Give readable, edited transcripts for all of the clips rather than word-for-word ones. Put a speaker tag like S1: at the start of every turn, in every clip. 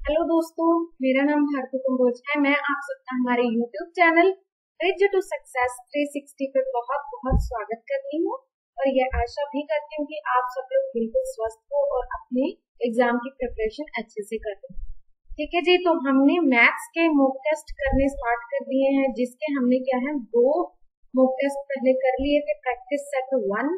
S1: Hello दोस्तों, मेरा नाम भारती कंबोज है। मैं आप सबका हमारे YouTube channel bridge to success 360 पे बहुत बहुत स्वागत करती हूँ और ये आशा भी करती हूँ कि आप सब लोग बिल्कुल स्वस्थ हो और अपने एग्जाम की प्रिपरेशन अच्छे से कर रहे हैं। ठीक है जी, तो हमने मैथ्स के मॉक टेस्ट करने स्टार्ट कर दिए हैं, जिसके हमने क्या है 2 मॉक टेस्ट पहले कर लिए थे, प्रैक्टिस सेट 1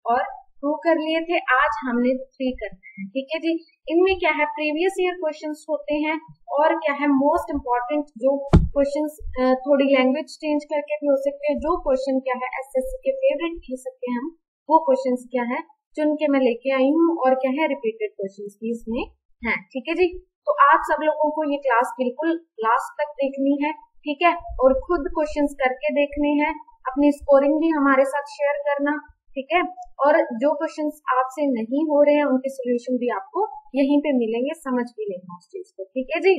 S1: और 2 कर लिए थे। आज हमने 3 करना है। ठीक है जी, इनमें क्या है प्रीवियस ईयर क्वेश्चंस होते हैं और क्या है मोस्ट इम्पोर्टेंट जो क्वेश्चंस, थोड़ी लैंग्वेज चेंज करके भी हो सकते हैं। जो क्वेश्चन क्या है एसएससी के फेवरेट कह सकते हैं हम, वो क्वेश्चंस क्या है चुन के मैं लेके आई हूँ और क्या है रिपीटेड क्वेश्चंस भी इसमें हैं। ठीक है जी, तो आप सब लोगों को ये क्लास बिल्कुल लास्ट तक देखनी है। ठीक है, और खुद क्वेश्चंस करके देखने हैं, अपनी स्कोरिंग भी हमारे साथ शेयर करना। ठीक है, और जो क्वेश्चंस आपसे नहीं हो रहे हैं उनके सोल्यूशन भी आपको यहीं पे मिलेंगे, समझ भी लेना उस चीज को। ठीक है जी,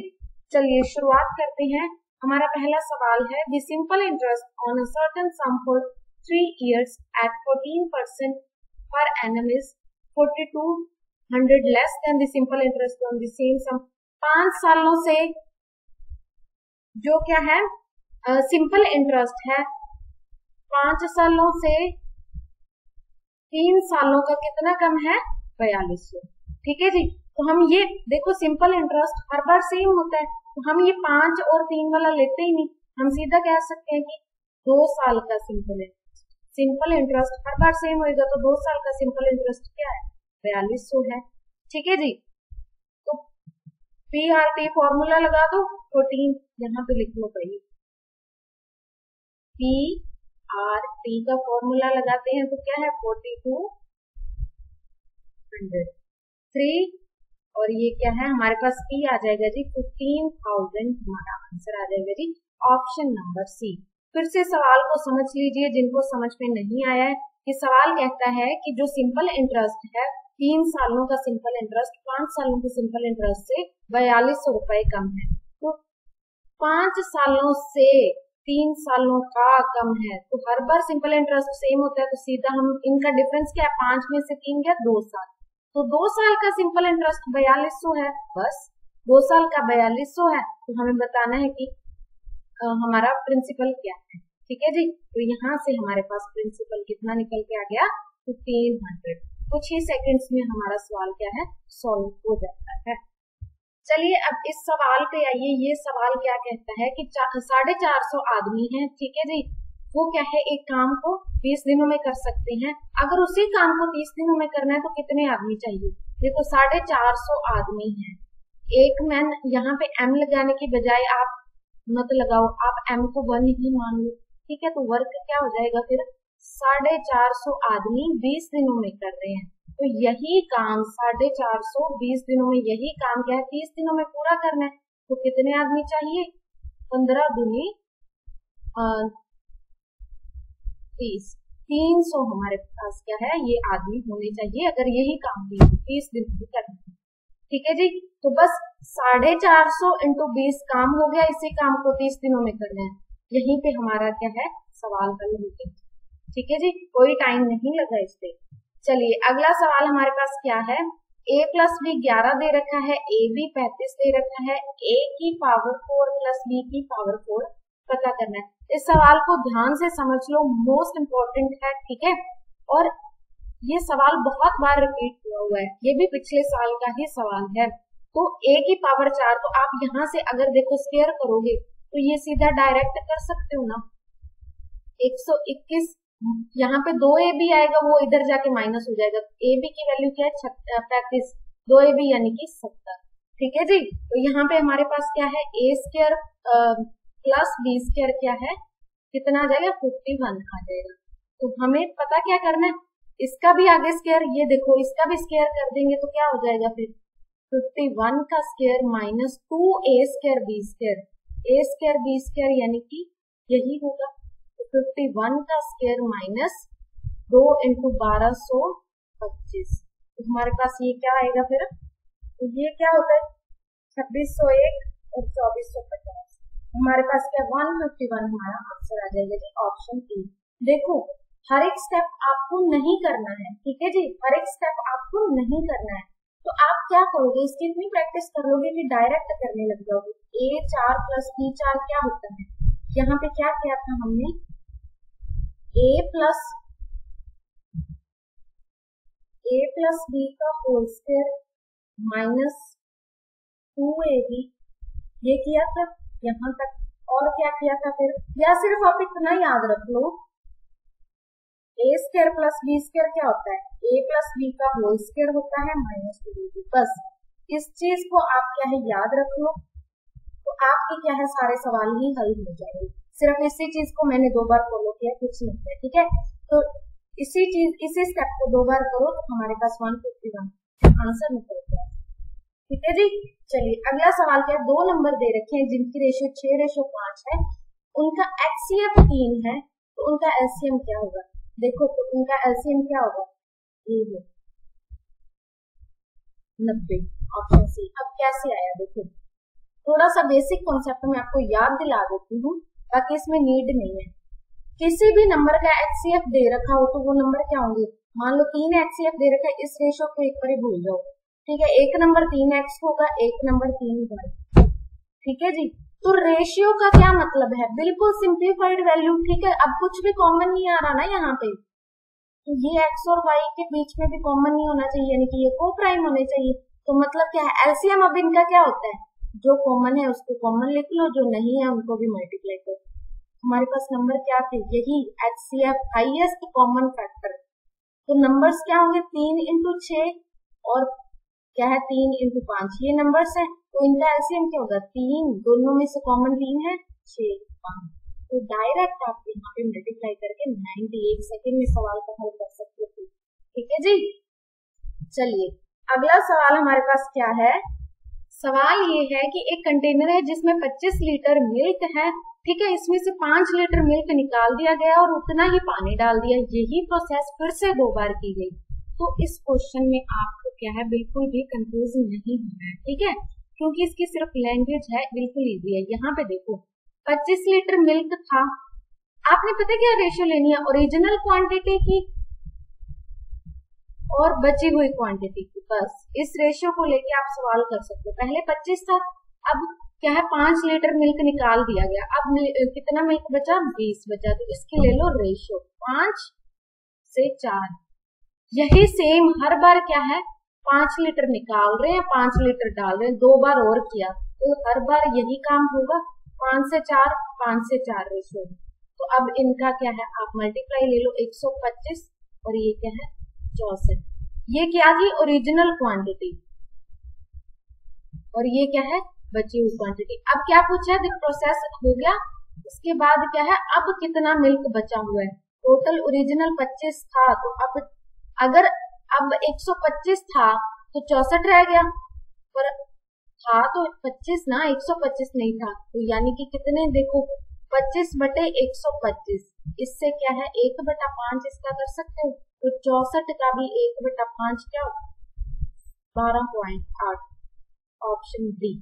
S1: चलिए शुरुआत करते हैं। हमारा पहला सवाल है the simple interest on a certain some for 3 years at 14% per annum is 4200 less than the simple interest on the same sum। 5 सालों से जो क्या है सिंपल इंटरेस्ट है, 5 सालों से 3 सालों का कितना कम है 4200। ठीक है जी, तो हम ये देखो सिंपल इंटरेस्ट हर बार सेम होता है, तो हम ये 5 और 3 वाला लेते ही नहीं, हम सीधा कह सकते हैं कि 2 साल का सिंपल इंटरेस्ट हर बार सेम होगा, तो 2 साल का सिंपल इंटरेस्ट क्या है 4200 है। ठीक है जी, तो PRT फॉर्मूला लगा दो, 14 यहाँ पे लिख लो भाई, PRT का फॉर्मूला लगाते हैं तो क्या है 4200 और ये क्या है हमारे पास P आ जाएगा जी 15,000, हमारा आंसर आ जाएगा जी ऑप्शन नंबर सी। फिर से सवाल को समझ लीजिए जिनको समझ में नहीं आया है कि सवाल कहता है कि जो सिंपल इंटरेस्ट है 3 सालों का सिंपल इंटरेस्ट 5 सालों के सिंपल इंटरेस्ट से 4200 रुपए कम है, तो 5 सालों से 3 सालों का कम है, तो हर बार सिंपल इंटरेस्ट सेम होता है, तो सीधा हम इनका डिफरेंस क्या है 5 में से 3 गया 2 साल, तो 2 साल का सिंपल इंटरेस्ट 4200 है। बस 2 साल का 4200 है, तो हमें बताना है कि हमारा प्रिंसिपल क्या है। ठीक है जी, तो यहाँ से हमारे पास प्रिंसिपल कितना निकल के आ गया 1500। कुछ ही सेकंड्स में हमारा सवाल क्या है सॉल्व हो जाता है। चलिए अब इस सवाल पे आइए। ये सवाल क्या कहता है कि 450 आदमी हैं। ठीक है जी, वो क्या है एक काम को 20 दिनों में कर सकते हैं। अगर उसी काम को 30 दिनों में करना है तो कितने आदमी चाहिए? देखो 450 आदमी हैं। एक मैन, यहाँ पे M लगाने की बजाय आप मत लगाओ, आप M को 1 ही मान लो। ठीक है, तो वर्क क्या हो जाएगा फिर 450 आदमी 20 दिनों में कर रहे हैं, तो यही काम 450 20 दिनों में, यही काम क्या है 30 दिनों में पूरा करना है, तो कितने आदमी चाहिए 15 दूनी 30, 300 हमारे पास क्या है ये आदमी होने चाहिए अगर यही काम 30 दिन में करना है। ठीक है जी, तो बस 450 इंटू 20 काम हो गया, इसी काम को 30 दिनों में करना है। यहीं पे हमारा क्या है सवाल हल हो गया। ठीक है जी, कोई टाइम नहीं लगा इस पे। चलिए अगला सवाल हमारे पास क्या है, a प्लस बी 11 दे रखा है, ए बी 35 दे रखा है, a की पावर 4 प्लस b की पावर 4 पता करना है। इस सवाल को ध्यान से समझ लो, मोस्ट इम्पोर्टेंट है। ठीक है, और ये सवाल बहुत बार रिपीट हुआ है, ये भी पिछले साल का ही सवाल है। तो a की पावर 4, तो आप यहाँ से अगर देखो स्क्वायर करोगे तो ये सीधा डायरेक्ट कर सकते हो ना, 121, यहाँ पे 2ab आएगा, वो इधर जाके माइनस हो जाएगा, ab की वैल्यू क्या है 35, 2ab यानी कि 70। ठीक है जी, तो यहाँ पे हमारे पास क्या है a square plus b square क्या है कितना आ जाएगा 51 आ जाएगा। तो हमें पता क्या करना है, इसका भी आगे स्क्वायर, ये देखो इसका भी स्क्वायर कर देंगे तो क्या हो जाएगा फिर 51 का square minus 2a square b square, a square b square यानी कि यही होगा, तो 51 का स्क्वायर माइनस 2 इंटू 1225, तो हमारे पास ये क्या आएगा फिर, तो ये क्या होता है 2601 और 2450, हमारे पास क्या 151 हमारा आंसर आ जाएगा जी ऑप्शन ए। देखो हर एक स्टेप आपको नहीं करना है। ठीक है जी, हर एक स्टेप आपको नहीं करना है, तो आप क्या करोगे, इसकी इतनी प्रैक्टिस कर लोगे कि डायरेक्ट करने लग जाओगे। A4 प्लस B4 क्या होता है, यहाँ पे क्या किया था हमने, A प्लस B का होल स्क्वायर माइनस 2AB, ये किया था यहाँ तक। और क्या किया था फिर, या सिर्फ आप इतना याद रख लो, A square plus B square क्या होता है, A प्लस B का होल स्क्वायर होता है माइनस 2AB। बस इस चीज को आप क्या है याद रख लो, तो आपके क्या है सारे सवाल ही हल हो जाएंगे। सिर्फ इसी चीज को मैंने 2 बार फॉलो किया, कुछ नहीं किया, ठीक है। तो इसी स्टेप को 2 बार करो तो हमारे पास 151 आंसर निकल गया, ठीक है जी। चलिए अगला सवाल क्या है, 2 नंबर दे रखे हैं जिनकी रेशियो 6:5 है, उनका HCF 3 है, तो उनका LCM क्या होगा। देखो तो उनका LCM क्या होगा, ये है 90, ऑप्शन सी। अब कैसे आया देखो, थोड़ा सा बेसिक कॉन्सेप्ट में आपको याद दिला देती हूँ, बाकी इसमें नीड नहीं है। किसी भी नंबर का HCF दे रखा हो तो वो नंबर क्या होंगे, मान लो 3 HCF दे रखा है, इस रेशो को एक बार भूल जाओ, ठीक है। एक नंबर 3x होगा, एक नंबर 3y, ठीक है जी। तो रेशियो का क्या मतलब है, बिल्कुल सिंप्लीफाइड वैल्यू, ठीक है। अब कुछ भी कॉमन नहीं आ रहा ना यहाँ पे, तो ये x और y के बीच में भी कॉमन नहीं होना चाहिए, यानी कि ये को प्राइम होने चाहिए। तो मतलब क्या है, एलसीएम अब इनका क्या होता है, जो कॉमन है उसको कॉमन लिख लो, जो नहीं है उनको भी मल्टीप्लाई करो। हमारे पास नंबर क्या थे, यही HCF हाईएस्ट कॉमन फैक्टर। तो नंबर्स क्या होंगे, 3 × 6 और क्या है 3 × 5, ये नंबर्स है। तो इनका एलसीएम क्या होगा, 3, दोनों में से कॉमन 3 है, 6, 5। तो डायरेक्ट आप यहाँ पे मल्टीप्लाई करके 91 सेकेंड में सवाल को हल कर सकते हो, ठीक है जी। चलिए अगला सवाल हमारे पास क्या है, सवाल ये है कि एक कंटेनर है जिसमें 25 लीटर मिल्क है, ठीक है। इसमें से 5 लीटर मिल्क निकाल दिया गया और उतना ही पानी डाल दिया, यही प्रोसेस फिर से 2 बार की गई। तो इस क्वेश्चन में आपको क्या है, बिल्कुल भी कंफ्यूज नहीं होना है, ठीक है, क्योंकि इसकी सिर्फ लैंग्वेज है, बिल्कुल इजी है। यहाँ पे देखो 25 लीटर मिल्क था, आपने पता क्या रेशियो लेनी है, ओरिजिनल क्वांटिटी की और बची हुई क्वांटिटी की, बस इस रेशियो को लेके आप सवाल कर सकते हो। पहले 25 था, अब क्या है 5 लीटर मिल्क निकाल दिया गया, अब कितना मिल्क बचा, 20 बचा, तो इसकी ले लो रेशियो 5 से 4। यही सेम हर बार क्या है, 5 लीटर निकाल रहे हैं, 5 लीटर डाल रहे हैं, 2 बार और किया, तो हर बार यही काम होगा, 5 से 4, 5 से 4 रेशियो। तो अब इनका क्या है, आप मल्टीप्लाई ले लो 125 और ये क्या है 64। ये क्या थी, ओरिजिनल क्वांटिटी, और ये क्या है बची हुई क्वांटिटी। अब क्या पूछा है, प्रोसेस हो गया, इसके बाद क्या है, अब कितना मिल्क बचा हुआ है, टोटल ओरिजिनल 25 था, तो अब अगर अब 125 था तो 64 रह गया, पर था तो 25 ना, 125 नहीं था, तो यानी कि कितने, देखो 25/125, इससे क्या है 1/5 इसका कर सकते हो, तो 64 का भी 1/5 क्या हो, 12.8, ऑप्शन डी।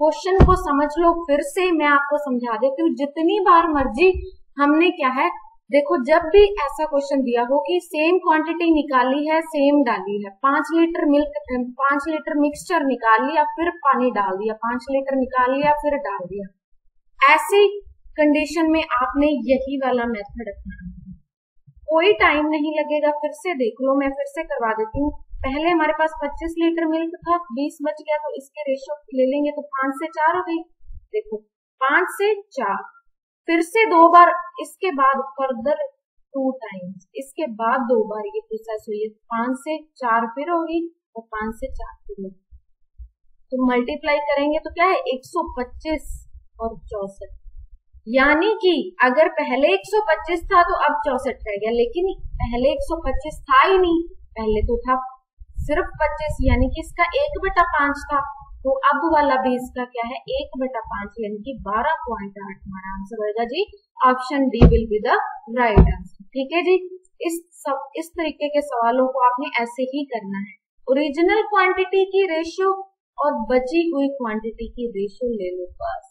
S1: क्वेश्चन को समझ लो, फिर से मैं आपको समझा देती हूँ, जितनी बार मर्जी हमने क्या है, देखो जब भी ऐसा क्वेश्चन दिया हो कि सेम क्वांटिटी निकाली है, सेम डाली है, 5 लीटर मिल्क, 5 लीटर मिक्सचर निकाल लिया, फिर पानी डाल दिया, 5 लीटर निकाल लिया, फिर डाल दिया, ऐसी कंडीशन में आपने यही वाला मेथड अपनाना है, कोई टाइम नहीं लगेगा। फिर से देख लो, मैं फिर से करवा देती हूँ। पहले हमारे पास 25 लीटर मिल्क था, 20 बच गया, तो इसके रेशियो ले लेंगे तो 5 से 4 हो गई, देखो 5 से 4, फिर से 2 बार, इसके बाद फर्दर 2 टाइम्स, इसके बाद 2 बार ये प्रोसेस हुई है, 5 से 4 फिर होगी और 5 से 4 फिर होगी, तो मल्टीप्लाई करेंगे तो क्या है 125 और 64, यानी कि अगर पहले 125 था तो अब 64 रह गया, लेकिन पहले 125 था ही नहीं, पहले तो था सिर्फ 25, यानी कि इसका 1/5 था, तो अब वाला भी इसका क्या है 1/5, यानी कि 12.8 हमारा आंसर होगा जी, option D will be the right answer, ठीक है जी। इस तरीके के सवालों को आपने ऐसे ही करना है, ओरिजिनल क्वांटिटी की रेशियो और बची हुई क्वांटिटी की रेशियो ले लो बस।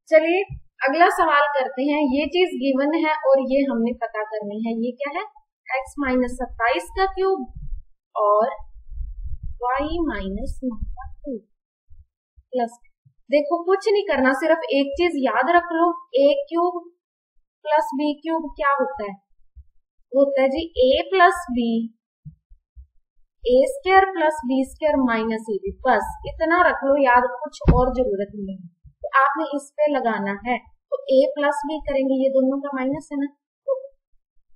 S1: चलिए अगला सवाल करते हैं, ये चीज गिवन है और ये हमने पता करनी है, ये क्या है x - 27 का क्यूब और वाई माइनस नॉट का क्यूब प्लस, देखो कुछ नहीं करना, सिर्फ एक चीज याद रख लो, A cube plus B cube क्या होता है, होता है जी A plus B, A square plus B square minus A B, बस इतना रख लो याद, कुछ और जरूरत नहीं है। तो आपने इस पे लगाना है, तो ए प्लस बी करेंगे, ये दोनों का माइनस है ना, तो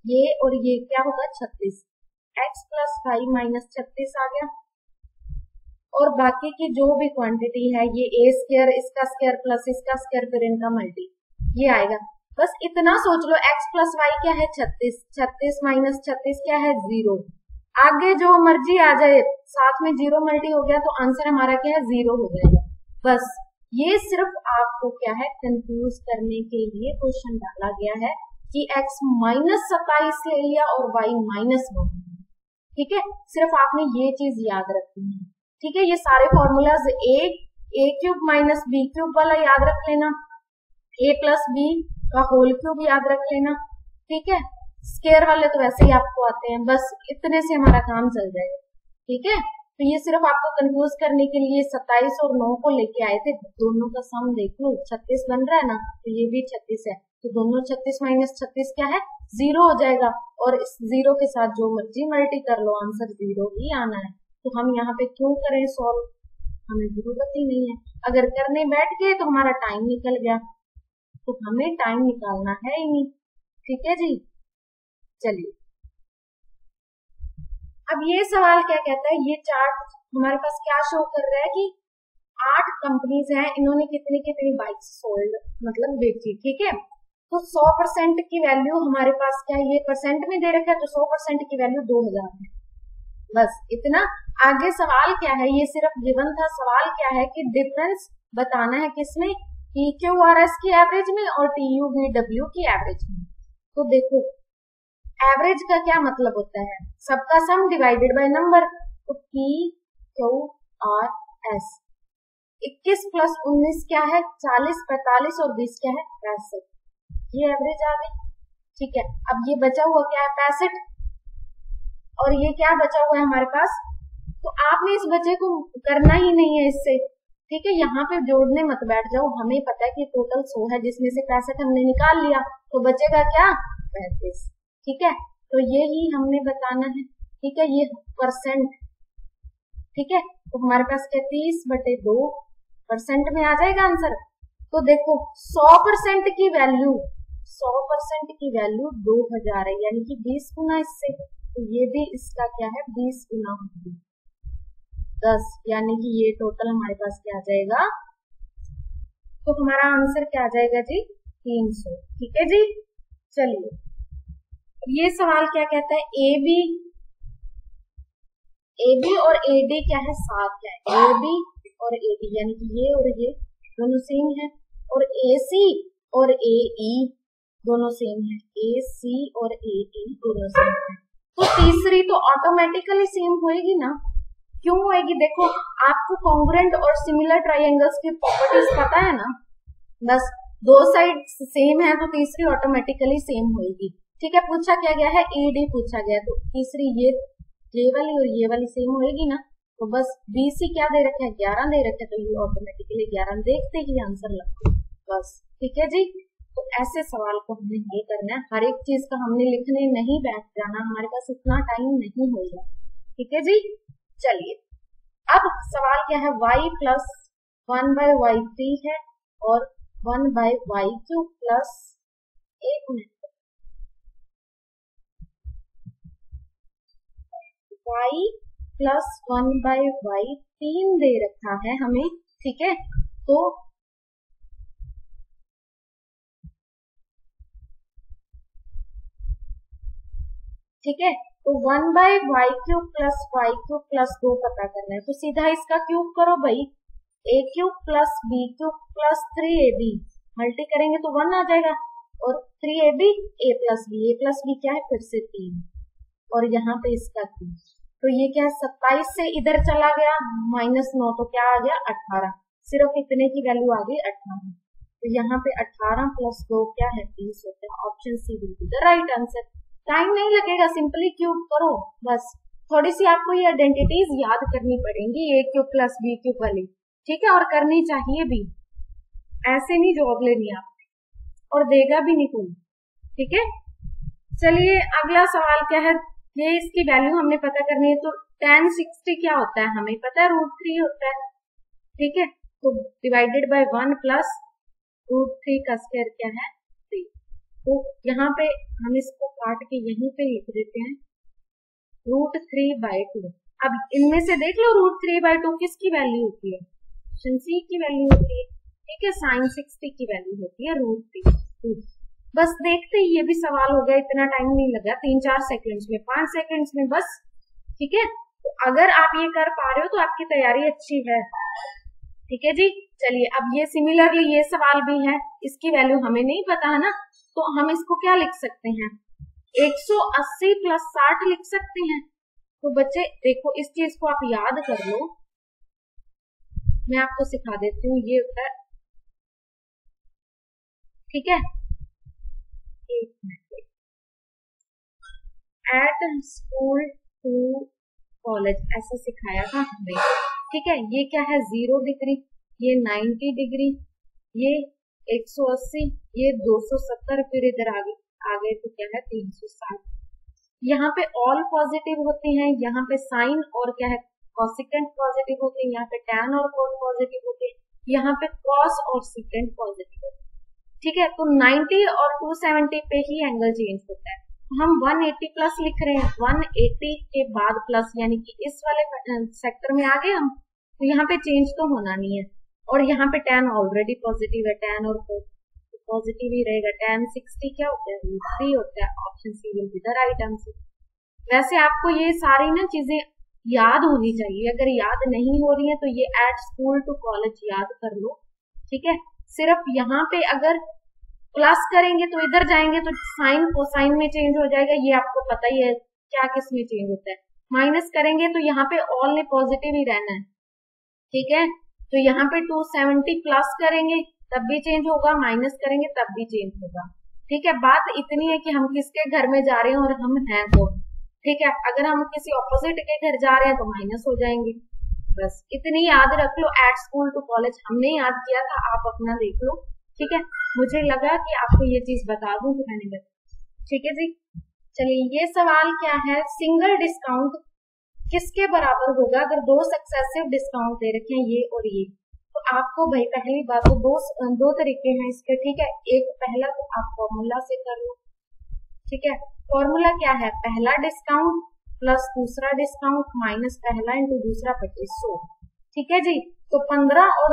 S1: ये और ये क्या होगा 36, एक्स प्लस वाई माइनस 36 आ गया, और बाकी की जो भी क्वांटिटी है ये ए स्क्वायर इसका स्क्वायर प्लस इसका स्क्वायर फिर इनका मल्टी, ये आएगा। बस इतना सोच लो, एक्स प्लस वाई क्या है 36, 36 माइनस 36 क्या है 0, आगे जो मर्जी आ जाए, साथ में 0 मल्टी हो गया तो आंसर हमारा क्या है 0 हो जाएगा। बस ये सिर्फ आपको क्या है कंफ्यूज करने के लिए क्वेश्चन डाला गया है कि x माइनस 27 ले लिया और y माइनस 1, ठीक है, सिर्फ आपने ये चीज याद रखनी है, ठीक है। ये सारे फॉर्मूलाज ए क्यूब माइनस बी क्यूब वाला याद रख लेना, ए प्लस बी का होल क्यूब याद रख लेना, ठीक है। स्क्वायर वाले तो वैसे ही आपको आते हैं, बस इतने से हमारा काम चल जाएगा, ठीक है। तो ये सिर्फ आपको कंफ्यूज करने के लिए 27 और 9 को लेके आए थे, दोनों का सम देख लो, 36 बन रहा है ना, तो ये भी 36 है, तो दोनों 36 माइनस 36 क्या है 0 हो जाएगा, और इस 0 के साथ जो मर्जी मल्टी कर लो आंसर 0 ही आना है। तो हम यहाँ पे क्यों करें सॉल्व, हमें जरूरत ही नहीं है, अगर करने बैठ गए तो हमारा टाइम निकल गया, तो हमें टाइम निकालना है ही नहीं, ठीक है जी। चलिए अब ये सवाल क्या कहता है, ये चार्ट हमारे पास क्या शो कर रहा है कि 8 कंपनीज हैं, इन्होंने कितनी कितनी बाइक्स सोल्ड मतलब बेची, ठीक है। तो 100% की वैल्यू हमारे पास क्या है, ये परसेंट में दे रखा है, तो 100% की वैल्यू 2000 है, बस इतना। आगे सवाल क्या है, ये सिर्फ गिवन था, सवाल क्या है कि डिफरेंस बताना है किसमें, PQRS की एवरेज में और TUVW की एवरेज में। तो देखो एवरेज का क्या मतलब होता है, सबका सम डिवाइडेड बाय नंबर, तो PQRS 21 प्लस 19 क्या है 40, 45 और 20 क्या है 65, ये एवरेज आ गई, ठीक है। अब ये बचा हुआ क्या है 65, और ये क्या बचा हुआ है हमारे पास, तो आपने इस बचे को करना ही नहीं है इससे, ठीक है। यहाँ पे जोड़ने मत बैठ जाओ, हमें पता है कि टोटल 100 है, जिसमें से 65 हमने निकाल लिया, तो बचेगा क्या 35, ठीक है। तो ये ही हमने बताना है, ठीक है, ये परसेंट, ठीक है। तो हमारे पास क्या 30/2% में आ जाएगा आंसर। तो देखो 100% की वैल्यू 100% की वैल्यू 2000 है, यानी कि 20 गुना इससे, तो ये भी इसका क्या है 20 गुना होगी 10, यानी कि ये टोटल हमारे पास क्या आ जाएगा, तो हमारा आंसर क्या आ जाएगा जी 300, ठीक है जी। चलिए ये सवाल क्या कहता है, AB और AD क्या है साथ है, AB और AD यानी कि ये दोनों सेम है, और AC और AE दोनों सेम है, AC और AE दोनों सेम है, तो तीसरी तो ऑटोमेटिकली सेम होएगी ना, क्यों होएगी, देखो आपको कॉन्ग्रुएंट और सिमिलर ट्राइंगल्स की प्रॉपर्टीज पता है ना, बस दो साइड सेम है तो तीसरी ऑटोमेटिकली सेम होएगी, ठीक है। पूछा क्या गया है AD पूछा गया, तो तीसरी ये वाली और ये वाली सेम होएगी ना, तो बस BC क्या दे रखे हैं 11 दे रखे हैं, तो ये ऑटोमेटिकली 11 देखते ही आंसर लगता है, बस ठीक है जी। तो ऐसे सवाल को हमने ये करना है, हर एक चीज का हमने लिखने नहीं बैठ जाना, हमारे पास इतना टाइम नहीं होगा, ठीक है जी। चलिए अब सवाल क्या है, y प्लस 1/y3 है और 1/y3 plus 1 minute y plus 1/y3 दे रखा है हमें, ठीक है। तो ठीक है, तो 1/y3 प्लस y3 प्लस 2 पता करना है, तो सीधा इसका क्यूब करो भाई, a³ plus b³ plus 3ab multi करेंगे तो 1 आ जाएगा, और 3ab a प्लस b क्या है फिर से 3, और यहाँ पे इसका क्यूब, तो ये क्या है 27 से इधर चला गया -9, तो क्या आ गया 18, सिर्फ इतने की वैल्यू आ गई 18, तो यहाँ पे 18 प्लस 2 क्या है 20 होता है, option C will be the right answer. Time नहीं लगेगा, सिंपली क्यूब करो बस, थोड़ी सी आपको ये आइडेंटिटीज याद करनी पड़ेंगी, ए क्यूब प्लस बी क्यूब वाली, ठीक है, और करनी चाहिए भी, ऐसे नहीं जॉब लेनी आपने और देगा भी नहीं कोई, ठीक है। चलिए अगला सवाल क्या है, ये इसकी वैल्यू हमने पता करनी है। तो tan 60 क्या होता है हमें पता है, √3 होता है, ठीक है। तो डिवाइडेड बाय 1 प्लस √3 का स्क्वायर क्या है 3। तो यहाँ पे हम इसको काट के यहीं पे लिख देते हैं √3/2। अब इनमें से देख लो √3/2 किसकी वैल्यू होती है, ऑप्शन सी की वैल्यू होती है, ठीक है। sin 60 की वैल्यू होती है √3। बस देखते ही ये भी सवाल हो गया, इतना टाइम नहीं लगा, 3-4 सेकंड्स में, 5 सेकंड्स में बस, ठीक है। तो अगर आप ये कर पा रहे हो तो आपकी तैयारी अच्छी है, ठीक है जी। चलिए अब ये सिमिलरली ये सवाल भी है, इसकी वैल्यू हमें नहीं पता है ना, तो हम इसको क्या लिख सकते हैं, 180 + 60 लिख सकते हैं। तो बच्चे देखो इस चीज को आप याद कर लो, मैं आपको सिखा देती हूँ, ये होता है, ठीक है। एट स्कूल टू कॉलेज ऐसे सिखाया था हमें, ठीक है। ये क्या है 0 डिग्री, ये 90 डिग्री, ये 180, ये 270, फिर इधर आगे तो क्या है 360। यहाँ पे ऑल पॉजिटिव होते हैं, यहाँ पे साइन और क्या है कॉसिकेंट पॉजिटिव होते हैं, यहाँ पे टैन और कोट पॉजिटिव होते हैं, यहाँ पे कॉस और सिकेंट पॉजिटिव होते हैं, ठीक है। तो 90 और 270 पे ही एंगल चेंज होता है। हम 180 प्लस लिख रहे हैं, 180 के बाद प्लस, यानी कि इस वाले सेक्टर में आ गए हम, तो यहाँ पे चेंज तो होना नहीं है। और यहाँ पे tan ऑलरेडी पॉजिटिव है, tan और पॉजिटिव ही रहेगा। tan 60 क्या होता है √3 होता है, option C will be the right answer. वैसे आपको ये सारी ना चीजें याद होनी चाहिए, अगर याद नहीं हो रही है तो ये एट स्कूल टू कॉलेज याद कर लो, ठीक है। सिर्फ यहाँ पे अगर प्लस करेंगे तो इधर जाएंगे तो साइन कोसाइन में चेंज हो जाएगा, ये आपको पता ही है क्या किस में चेंज होता है। माइनस करेंगे तो यहाँ पे ऑल ने पॉजिटिव ही रहना है, ठीक है। तो यहाँ पे 270 प्लस करेंगे तब भी चेंज होगा, माइनस करेंगे तब भी चेंज होगा, ठीक है। बात इतनी है कि हम किसके घर में जा रहे हैं और हम हैं कौन, ठीक है। अगर हम किसी ऑपोजिट के घर जा रहे हैं तो माइनस हो जाएंगे, बस इतनी याद रख लो। एट स्कूल टू कॉलेज हमने याद किया था, आप अपना देख लो, ठीक है। मुझे लगा कि आपको ये चीज बता दूं तो मैंने बताया, ठीक है जी। चलिए ये सवाल क्या है, सिंगल डिस्काउंट किसके बराबर होगा अगर 2 सक्सेसिव डिस्काउंट दे रखे हैं ये और ये। तो आपको भाई पहली बात तो दो तरीके हैं इसके, ठीक है। एक पहला तो आप फॉर्मूला से कर लो, ठीक है। फॉर्मूला क्या है, पहला डिस्काउंट प्लस दूसरा डिस्काउंट माइनस पहला इंटू दूसरा 2500, ठीक है जी। तो 15 और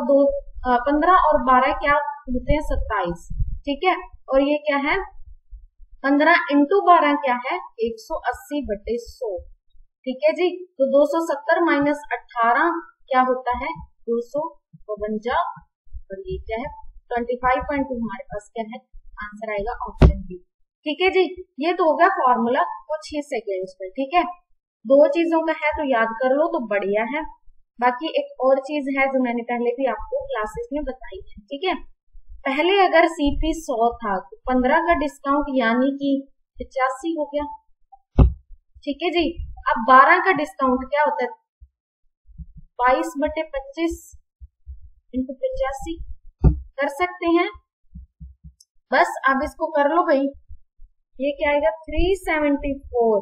S1: 12 क्या होते हैं 27, ठीक है। और ये क्या है 15 इंटू 12 क्या है 180/100, ठीक है जी। तो 270 माइनस 18 क्या होता है 252, और ये क्या है 25.2 हमारे पास क्या है आंसर आएगा ऑप्शन बी, ठीक है जी। ये तो होगा फॉर्मूला कुछ ही सेकेंड्स में, ठीक है। 2 चीजों का है तो याद कर लो तो बढ़िया है। बाकी एक और चीज है जो मैंने पहले भी आपको क्लासेस में बताई है, ठीक है। पहले अगर सीपी 100 था तो 15 का डिस्काउंट यानी कि 85 हो गया, ठीक है जी। अब 12 का डिस्काउंट क्या होता है 22/25 इंटू 85 कर सकते हैं। बस अब इसको कर लो भाई, ये क्या आएगा 374,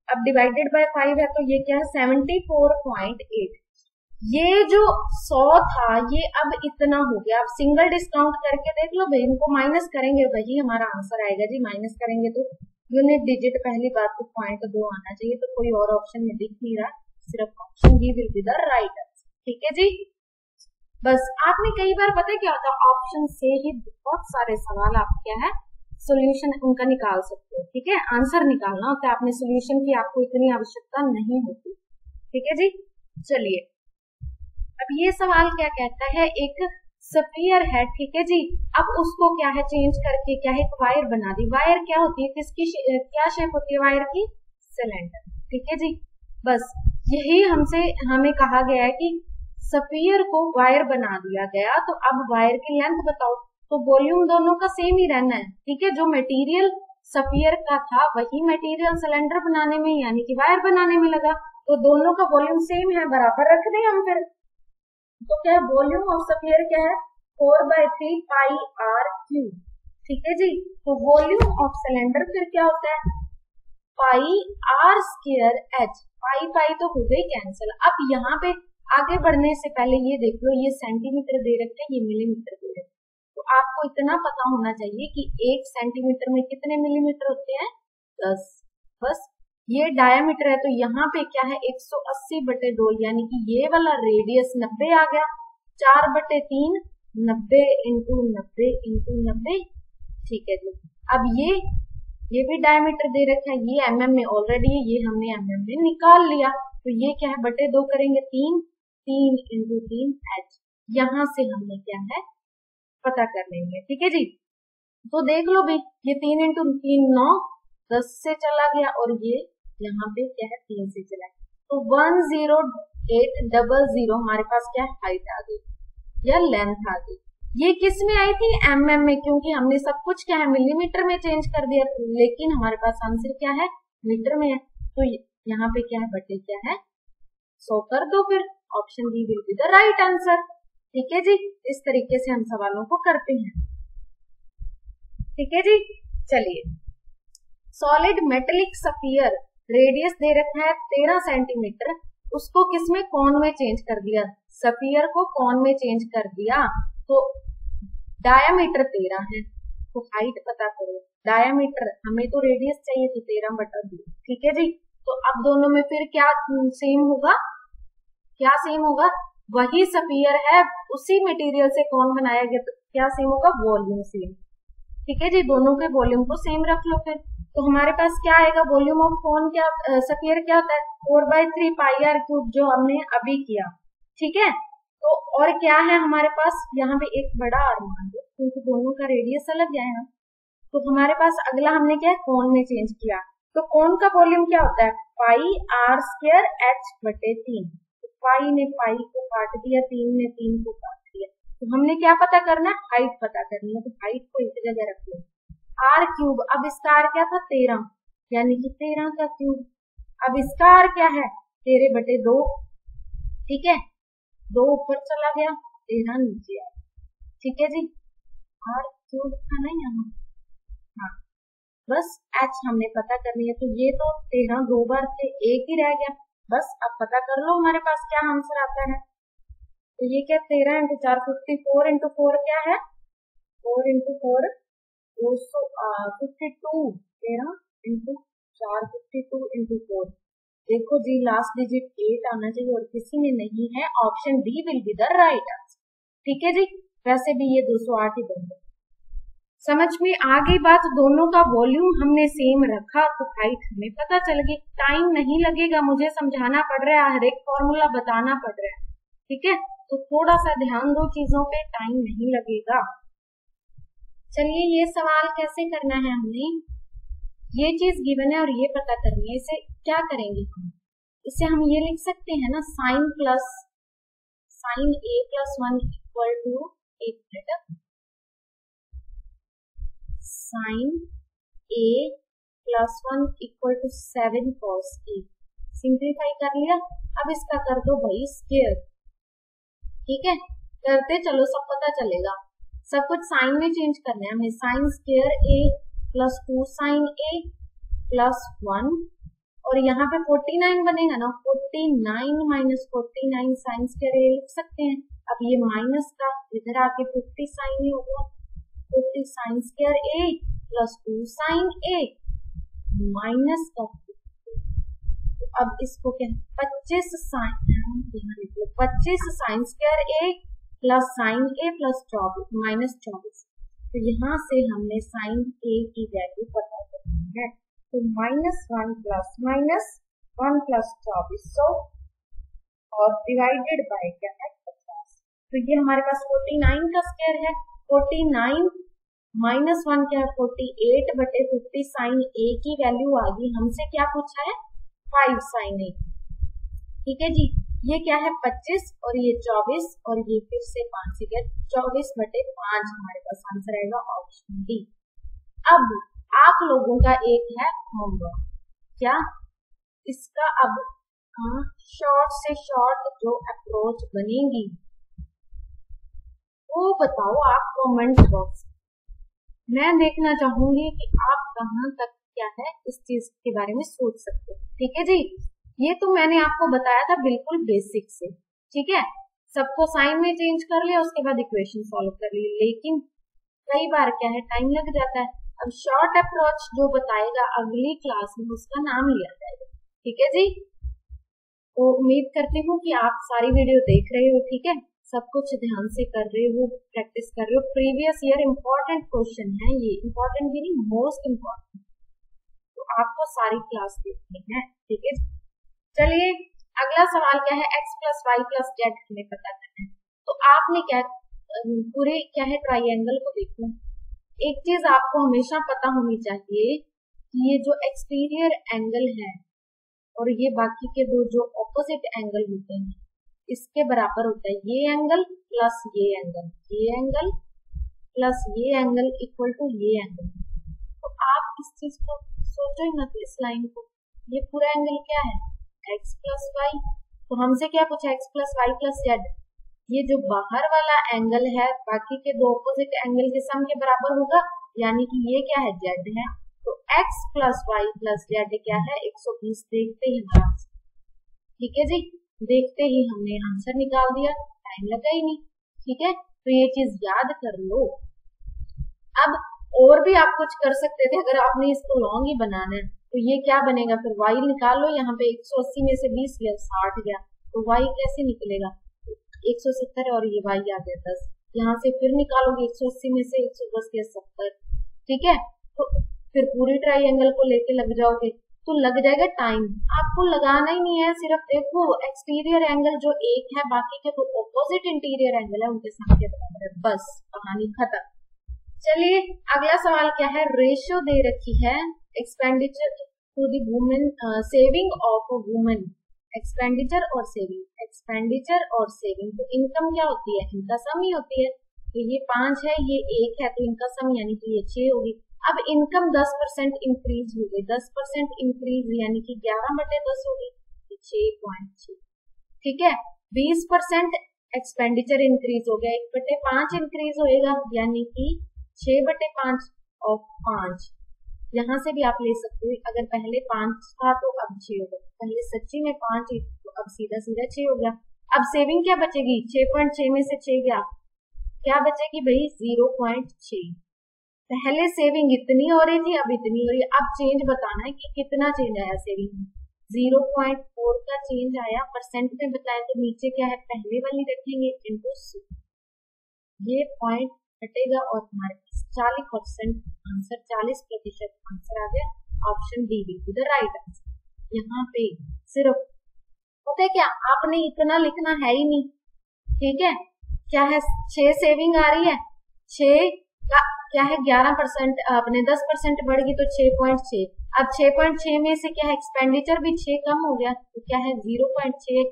S1: अब डिवाइडेड बाय 5 है तो ये क्या है 74.8। ये जो 100 था ये अब इतना हो गया। अब सिंगल डिस्काउंट करके देख लो भाई, इनको माइनस करेंगे वही हमारा आंसर आएगा जी। माइनस करेंगे तो यूनिट डिजिट पहली बात तो 0.2 आना चाहिए, तो कोई और ऑप्शन में दिख नहीं रहा, सिर्फ option B will be the right answer, ठीक है जी। बस आपने कई बार पता है क्या होता है ऑप्शन से ही बहुत सारे सवाल आप क्या है सोल्यूशन उनका निकाल सकते हो, ठीक है। आंसर निकालना होता है, आपने सोल्यूशन की आपको इतनी आवश्यकता नहीं होती, ठीक है जी। चलिए अब ये सवाल क्या कहता है, एक स्फीयर है, ठीक है जी। अब उसको क्या है चेंज करके क्या है एक वायर बना दी। वायर क्या होती है किसकी क्या शेप होती है वायर की, सिलेंडर, ठीक है जी। बस यही हमें कहा गया है कि स्फीयर को वायर बना दिया गया, तो अब वायर की लेंथ बताओ। तो वॉल्यूम दोनों का सेम ही रहना है, ठीक है। जो मटेरियल सफियर का था वही मटेरियल सिलेंडर बनाने में यानी कि वायर बनाने में लगा, तो दोनों का वॉल्यूम सेम है, बराबर रख दें हम फिर। तो क्या है, वॉल्यूम ऑफ सफियर क्या है, 4/3 पाई आर क्यूब। ठीक है जी। तो वॉल्यूम ऑफ सिलेंडर फिर क्या होता है, पाई आर स्क्वायर एच। पाई पाई तो हो गई कैंसिल। अब यहाँ पे आगे बढ़ने से पहले ये देख लो, ये सेंटीमीटर दे रखे हैं, ये मिलीमीटर दे रखे हैं। तो आपको इतना पता होना चाहिए कि 1 सेंटीमीटर में कितने मिलीमीटर होते हैं, 10। बस ये डायमीटर है, तो यहाँ पे क्या है 180/2, यानी कि ये वाला रेडियस 90 आ गया। 4/3 90 इंटू 90 इंटू 90। ठीक है जी। अब ये भी डायमीटर दे रखा है, ये mm में ऑलरेडी है, ये हमने mm में निकाल लिया। तो ये क्या है, बटे 2 करेंगे 3 इंटू 3 h। यहां से हमने क्या है पता कर लेंगे। ठीक है जी। तो देख लो भाई, ये 3 इंटू 3 9, 10 से चला गया, और ये यहाँ पे क्या है 3 से चला गया। तो 10800 हमारे पास क्या हाइट आ गई या लेंथ आ गई। ये किस में आई थी, mm में, क्योंकि हमने सब कुछ क्या है मिलीमीटर में चेंज कर दिया, लेकिन हमारे पास आंसर क्या है मीटर में है। तो यहाँ पे क्या है बटे क्या है 100 कर दो, फिर option B will be the right answer. ठीक है जी। इस तरीके से हम सवालों को करते हैं। ठीक है जी। चलिए, सॉलिड मेटेलिक सफियर रेडियस दे रखा है 13 सेंटीमीटर, उसको किसमें कौन में चेंज कर दिया, सफियर को कौन में चेंज कर दिया। तो डायामीटर 13 है, तो हाइट पता करो। डायामीटर हमें तो रेडियस चाहिए, तो 13/2। ठीक है जी। तो अब दोनों में फिर क्या सेम होगा, क्या सेम होगा, वही सफियर है, उसी मटेरियल से कौन बनाया गया, तो क्या सेम होगा, वॉल्यूम सेम। ठीक है जी। दोनों के वॉल्यूम को सेम रख लो फिर। तो हमारे पास क्या आएगा, वॉल्यूम ऑफ कौन क्या सफियर क्या होता है 4/3 पाई आर क्यूब, जो हमने अभी किया। ठीक है। तो और क्या है हमारे पास, यहाँ पे एक बड़ा आर मान दो, क्योंकि दोनों का रेडियस अलग है ना। तो हमारे पास अगला हमने क्या है कोण में चेंज किया। तो कोण का वॉल्यूम क्या होता है, पाई आर स्क्वायर h/3। तो पाई ने पाई को काट दिया, 3 ने 3 को काट दिया। तो हमने क्या पता करना है, हाइट पता करनी है। तो हाइट को एक जगह रख लो, आर क्यूब। अब इसका आर क्या था 13, यानी कि 13 का क्यूब। अब इसका आर क्या है 13/2। ठीक है, 2 ऊपर चला गया, 13 नीचे आया। ठीक है जी। आर क्यूब था ना यहाँ, हाँ। बस h हमने पता करनी है। तो ये तो 13 2 बार थे, एक ही रह गया। बस अब पता कर लो हमारे पास क्या आंसर आता है। तो ये क्या 13 इंटू 4 54 इंटू 4 क्या है 4 इंटू 4 252। 13 into 4 52 into 4। देखो जी लास्ट डिजिट 8 आना चाहिए, और किसी में नहीं है। Option D will be the right answer. ठीक है जी। वैसे भी ये 208 ही बन गया। समझ में आ गई बात। दोनों का वॉल्यूम हमने सेम रखा, तो हाइट हमें पता चल गई। टाइम नहीं लगेगा, मुझे समझाना पड़ रहा है, हर एक फॉर्मूला बताना पड़ रहा है। ठीक है, तो थोड़ा सा ध्यान दो चीजों पे, टाइम नहीं लगेगा। चलिए, ये सवाल कैसे करना है, हमने ये चीज गिवन है और ये पता करनी है। इसे क्या करेंगे हम, इसे हम ये लिख सकते हैं ना, sine a plus 1 equal to एक sine a plus 1 equal to 7 cos a। Simplify कर लिया। अब इसका कर दो भाई स्क्वायर। ठीक है, करते चलो, सब पता चलेगा। सब कुछ साइन में चेंज करना है हमें। Sine square a plus 2 sine a plus 1, और यहाँ पे 49 बनेगा ना, 49 माइनस 49 साइन स्क्वायर a लिख सकते हैं। अब ये माइनस का इधर आके 50 साइन ही होगा, 50 sine square a plus 2 sine a minus का। अब इसको क्या 25 sine, 25 sine square a plus sine a plus 24 minus 24। तो यहाँ से हमने साइन a की वैल्यू पता करनी है। तो -1 प्लस -1 प्लस 2400 और डिवाइडेड बाय क्या है 50। तो ये हमारे पास 49 का स्क्वायर है। 49 माइनस 1 क्या है 48/50 साइन a की वैल्यू आ गई। हमसे क्या पूछा है 5 साइन a। ठीक है जी। ये क्या है 25 और ये 24 और ये फिर से 5 से क्या 24/5 हमारे पास आंसर आएगा ऑप्शन डी। अब आप लोगों का एक है होमवर्क, क्या इसका अब शॉर्ट से शॉर्ट जो अप्रोच बनेगी वो बताओ आप कमेंट बॉक्स। मैं देखना चाहूंगी कि आप कहां तक क्या है इस चीज के बारे में सोच सकते हो। ठीक है जी, ये तो मैंने आपको बताया था बिल्कुल बेसिक से। ठीक है, सबको साइन में चेंज कर लिया, उसके बाद इक्वेशन सॉल्व कर ली, लेकिन कई बार क्या है टाइम लग जाता है। अब शॉर्ट अप्रोच जो बताएगा अगली क्लास में उसका नाम लिया जाएगा। ठीक है जी, तो उम्मीद करती हूँ कि आप सारी वीडियो देख रहे हो। ठीक है, सब कुछ ध्यान से कर रहे हो, प्रैक्टिस कर रहे हो। प्रीवियस ईयर इंपॉर्टेंट क्वेश्चन है, ये इंपॉर्टेंट भी नहीं मोस्ट इंपॉर्टेंट, तो आपको सारी क्लास देखनी है। ठीक है, चलिए अगला सवाल क्या है, x plus Y plus Z हमें पता करना है। तो आपने क्या पूरे क्या है ट्राइंगल को देखो। एक चीज आपको हमेशा पता होनी चाहिए कि ये जो एक्सटीरियर एंगल है और ये बाकी के दो जो ऑपोजिट एंगल होते हैं इसके बराबर होता है ये एंगल प्लस ये एंगल, ये एंगल प्लस ये एंगल इक्वल टू ये एंगल। तो आप इस चीज को सोचो ही मत, इस लाइन को, ये पूरा एंगल क्या है x प्लस वाई। तो हमसे क्या पूछा x plus Y plus Z, ये जो बाहर वाला एंगल है बाकी के दो ऑपोजिट एंगल के सम के बराबर होगा, यानी कि ये क्या है z है। तो x plus Y plus Z क्या है 120। देखते ही ठीक है जी, देखते ही हमने आंसर निकाल दिया, टाइम लगा ही नहीं। ठीक है, तो ये चीज याद कर लो। अब और भी आप कुछ कर सकते थे, अगर आपने इसको लॉन्ग ही बनाना है तो ये क्या बनेगा, फिर y निकाल लो। यहाँ पे 180 में से 20 गया 60 गया, तो y कैसे निकलेगा 170 और ये y आ गया 10। यहाँ से फिर निकालोगे 180 में से 110 गया 70। ठीक है, तो फिर पूरी ट्राइंगल को लेके लग जाओगे तो लग जाएगा टाइम। आपको लगाना ही नहीं है, सिर्फ देखो एक्सटीरियर एंगल जो एक है बाकी के तो ऑपोजिट इंटीरियर एंगल है उनके साथ के बराबर है, बस कहानी खत्म। चलिए अगला सवाल क्या है, रेशियो दे रखी है expenditure to the women, saving of women, expenditure और सेविंग, एक्सपेंडिचर और सेविंग। तो इनकम क्या होती है, इनका सम ही होती है। तो ये 5 है ये 1 है, तो इनका सम यानी कि ये 6 होगी। अब इनकम 10% इंक्रीज हो गई, 10% इंक्रीज यानी कि 11/10 होगी, 6.6। ठीक है, 20% एक्सपेंडिचर इंक्रीज हो गया, 1/5 इंक्रीज होएगा यानी कि 6/5 ऑफ 5। यहाँ से भी आप ले सकते हो, अगर पहले 5 था तो अब 6 हो गया, पहले सच्ची में 5 तो अब सीधा सीधा 6 हो गया। अब सेविंग क्या बचेगी, 6.6 में से 6 गया, क्या बचेगी भाई 0.6। पहले सेविंग इतनी हो रही थी अब इतनी हो रही है। अब चेंज बताना है कि कितना चेंज आया सेविंग में, 0.4 का चेंज आया। परसेंट में बताया तो नीचे क्या है पहले वाली रखेंगे इनटू ये पॉइंट हटेगा और हमारे पास 40% आंसर, 40% आंसर आ गया। Option D will be the right answer. यहाँ पे सिर्फ पता है क्या, आपने इतना लिखना है ही नहीं। ठीक है, क्या है 6 सेविंग आ रही है, 6 का क्या है 11%, अपने 10% बढ़ गई तो 6.6। अब 6.6 में से क्या है एक्सपेंडिचर भी 6 कम हो गया तो क्या है 0.6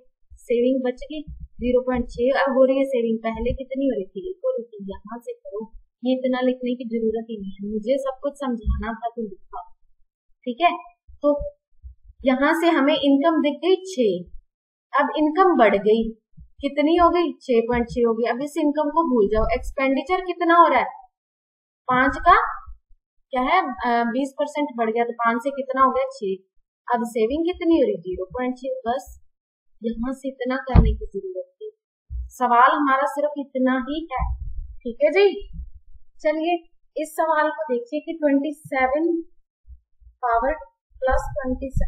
S1: सेविंग बच गई, 0.6 अब हो रही है सेविंग। पहले कितनी हो रही थी, एक हो रही थी। यहाँ से करो, ये इतना लिखने की जरूरत ही नहीं है, मुझे सब कुछ समझाना था तो लिखा। ठीक है, तो यहाँ से हमें इनकम दिख गई 6, अब इनकम बढ़ गई, कितनी हो गई 6.6 हो गई। अब इस इनकम को भूल जाओ। एक्सपेंडिचर कितना हो रहा है 5 का क्या है 20% बढ़ गया तो 5 से कितना हो गया 6। अब सेविंग कितनी हो रही 0.6। बस यहाँ से इतना करने की जरूरत थी, सवाल हमारा सिर्फ इतना ही है। ठीक है जी, चलिए इस सवाल को देखिए कि 27 power plus 27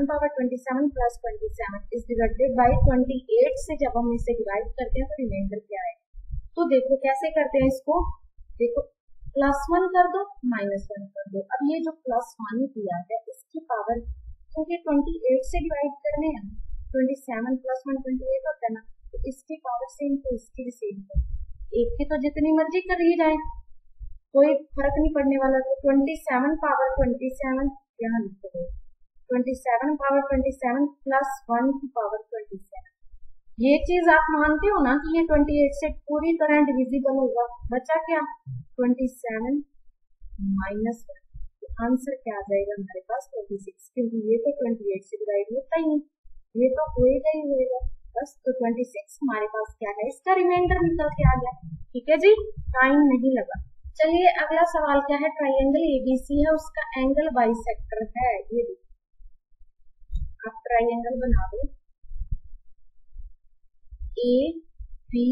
S1: power 27 plus 27 is divided by 28 से जब हम इसे डिवाइड करते हैं तो रिमाइंडर क्या है। तो देखो कैसे करते हैं इसको, देखो +1 कर दो -1 कर दो। अब ये जो +1 दिया है इसकी पावर क्योंकि 28 से डिवाइड करने हैं, 27 + 1 28 होता है ना, तो इसकी पावर सेम तो इसकी भी सेम है। एक की तो जितनी मर्जी कर ली जाए, कोई फर्क नहीं पड़ने वाला। तो 27 पावर 27 यहाँ लिखो, 27 पावर 27 +1 की पावर 27। ये चीज आप मानते हो ना कि ये 28 से पूरी तरह डिविजिबल होगा। बचा क्या 27 -1। तो आंसर क्या आ जाएगा हमारे पास 26, क्योंकि ये तो 28 से डिवाइड होता ही नहीं, ये तो होएगा ही होएगा बस। तो 26 हमारे पास क्या है, इसका रिमाइंडर निकल के आ गया। ठीक है जी, टाइम नहीं लगा। चलिए अगला सवाल क्या है, ट्राइंगल एबीसी है, उसका एंगल बाइसेक्टर है। ये आप ट्राइंगल बना दो ए बी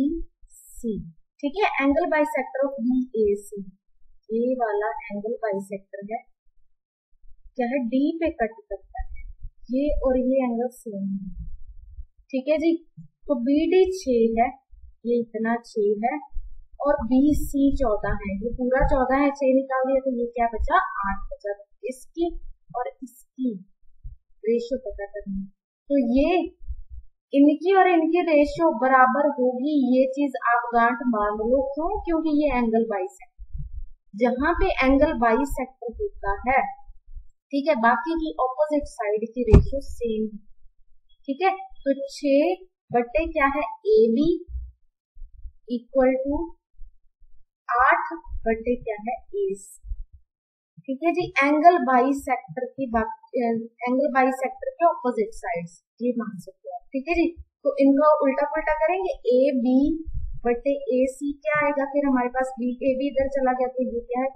S1: सी, ठीक है, एंगल बाइसेक्टर ऑफ बी ए सी। ये वाला एंगल बाइसेक्टर है, क्या है, डी पे कट करता है, ये और ये एंगल सेम है। ठीक है जी, तो बी डी 6 है, ये इतना 6 है, और बी सी 14 है, ये पूरा 14 है, 6 निकाल दिया तो ये क्या बचा, 8 बचा। इसकी और इसकी रेशियो पता करनी, तो ये इनकी और इनकी रेशियो बराबर होगी, ये चीज आप गांठ बांध लो। क्यों, क्योंकि ये एंगल बाइसेक्टर, जहां पे एंगल बाइसेक्टर होता है, ठीक है, बाकी की ऑपोजिट साइड की रेशियो सेम है। ठीक है, तो 6 बटे क्या है ए बी इक्वल टू 8 बटे क्या है ए सी। ठीक है जी, एंगल बाइसेक्टर की बात, एंगल बाइसेक्टर के ऑपोजिट साइड्स ये मान सकते हो। ठीक है जी, तो इनको उल्टा पुल्टा करेंगे, ए बी बटे ए सी क्या आएगा, फिर हमारे पास बी ए बी इधर चला गया, तो ये क्या है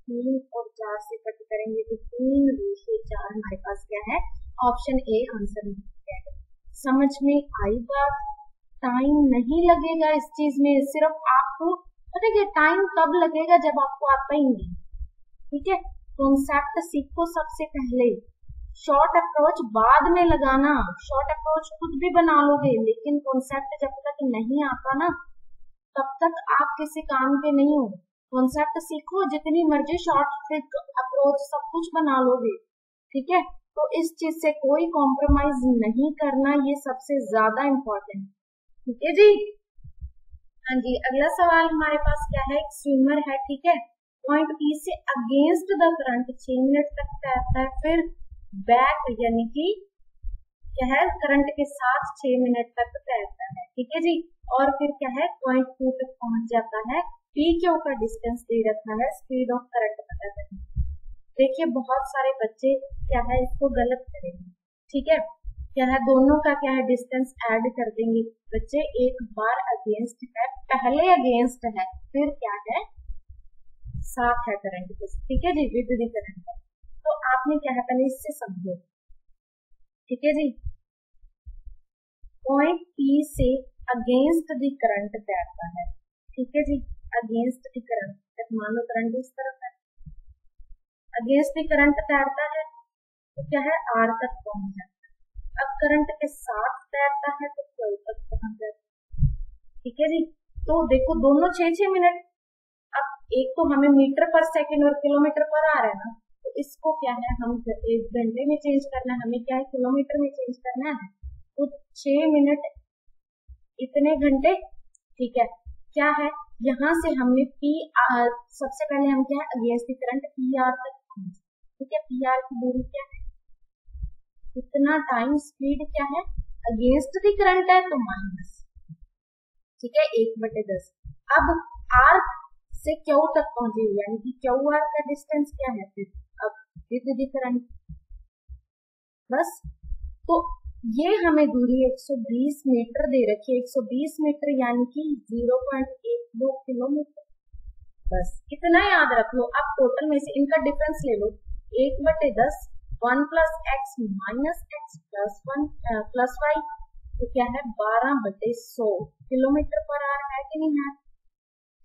S1: 3 और 4 से कट करेंगे तो 3/4 हमारे पास क्या है, ऑप्शन ए आंसर है। समझ में आई बात, टाइम नहीं लगेगा इस चीज में, सिर्फ आपको पता है टाइम तब लगेगा जब आपको आता ही नहीं। ठीक है, कॉन्सेप्ट सीखो सबसे पहले, शॉर्ट अप्रोच बाद में लगाना। शॉर्ट अप्रोच खुद भी बना लोगे, लेकिन कॉन्सेप्ट जब तक नहीं आता ना तब तक आप किसी काम के नहीं हो। कॉन्सेप्ट सीखो, जितनी मर्जी शॉर्ट अप्रोच सब कुछ बना लोगे। ठीक है, तो इस चीज से कोई कॉम्प्रोमाइज नहीं करना, ये सबसे ज्यादा इम्पोर्टेंट। ठीक है जी, हाँ जी, अगला सवाल हमारे पास क्या है, एक स्विमर है, ठीक है, पॉइंट पी से अगेंस्ट द करंट 6 मिनट तक तैरता है, फिर बैक यानी कि क्या है, करंट के साथ 6 मिनट तक तैरता है। ठीक है जी, और फिर क्या है, पॉइंट 2 तक पहुंच जाता है, पी क्यू का डिस्टेंस दे रखा है, स्पीड ऑफ करंट पता करनी। देखिए बहुत सारे बच्चे क्या है इसको गलत करेंगे। ठीक है, क्या है, दोनों का क्या है डिस्टेंस ऐड कर देंगे बच्चे, एक बार अगेंस्ट है, पहले अगेंस्ट है, फिर क्या है साथ है करंट के। ठीक है जी, विद करंट, तो आपने क्या है पहले इससे समझो। ठीक है जी, पॉइंट पी से अगेंस्ट द करंट तैरता है। ठीक है जी, अगेंस्ट द करंट, तक मान लो करंट इस तरफ है, अगेंस्ट द करंट तैरता है तो क्या है आर तक पहुंच जाता है। अब करंट के साथ तैरता है तो 12 तक पहुंच जाता है। ठीक है जी, तो देखो दोनों 6-6 मिनट, अब एक तो हमें मीटर पर सेकंड और किलोमीटर पर आ रहा है ना, तो इसको क्या है हम 1 घंटे में चेंज करना है, हमें क्या है किलोमीटर में चेंज करना है, तो 6 मिनट इतने घंटे। ठीक है, क्या है यहाँ से हमने पी आर, सबसे पहले हम क्या है अगेंस्ट करंट पी आर तक पहुंचे। ठीक है, पी आर की दूरी क्या है, इतना टाइम, स्पीड क्या है अगेंस्ट द करंट है तो माइनस। ठीक है, 1/10। अब आर से क्यू तक पहुंचे, यानी कि क्यू आर का डिस्टेंस क्या है, फिर अब विद द करंट बस। तो ये हमें दूरी 120 मीटर दे रखी है, 120 मीटर यानी कि 0.12 किलोमीटर। बस इतना याद रख लो। अब टोटल में से इनका डिफरेंस ले लो, 1/10, 1 + x minus x plus y, तो क्या है 12/100 किलोमीटर पर आवर है कि नहीं है,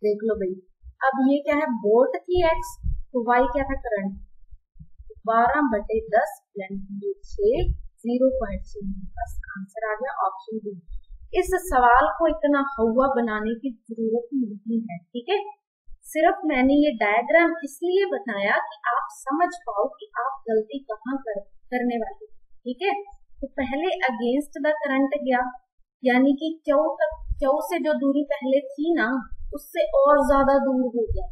S1: देख लो भाई। अब ये क्या है बोट थी x, तो y क्या था करंट, 12/10 यानी 0.6, बस आंसर आ गया ऑप्शन बी। इस सवाल को इतना हुआ बनाने की जरूरत नहीं है। ठीक है, सिर्फ मैंने ये डायग्राम इसलिए बताया कि आप समझ पाओ कि आप गलती कहाँ करने वाले। ठीक है, तो पहले अगेंस्ट द करंट गया, यानी कि क्यू से जो दूरी पहले थी ना उससे और ज्यादा दूर हो गया।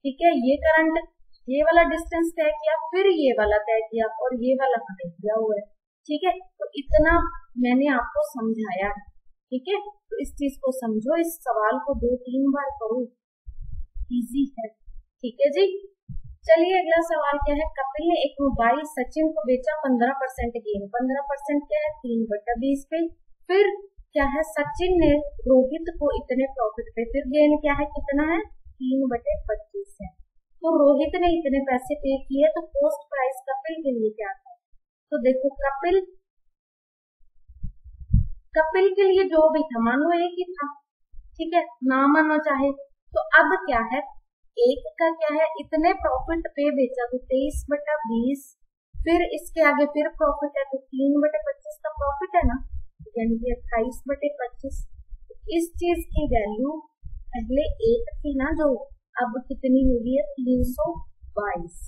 S1: ठीक है, ये करंट ये वाला डिस्टेंस तय किया, फिर ये वाला तय किया, और ये वाला तय किया हुआ है। ठीक है, तो इतना मैंने आपको समझाया। ठीक है, तो इस चीज को समझो, इस सवाल को 2-3 बार करो, इजी है। ठीक है जी, चलिए अगला सवाल क्या है, कपिल ने एक मोबाइल सचिन को बेचा 15% गेन, 15% क्या है 3/20 पे, फिर क्या है सचिन ने रोहित को इतने प्रॉफिट पे, फिर गेन क्या है कितना है 3/25 है। तो रोहित ने इतने पैसे पे किए तो कॉस्ट प्राइस कपिल के लिए क्या था, तो देखो कपिल के लिए जो भी था मान लो एक ही था, ठीक है ना मानो चाहे, तो अब क्या है एक का क्या है इतने प्रॉफिट पे बेचा तो 23/20, फिर इसके आगे फिर प्रॉफिट है तो 3/25 का प्रॉफिट है ना, यानी कि 28/25। इस चीज की वैल्यू पहले एक थी ना जो, अब कितनी हो गई है 322।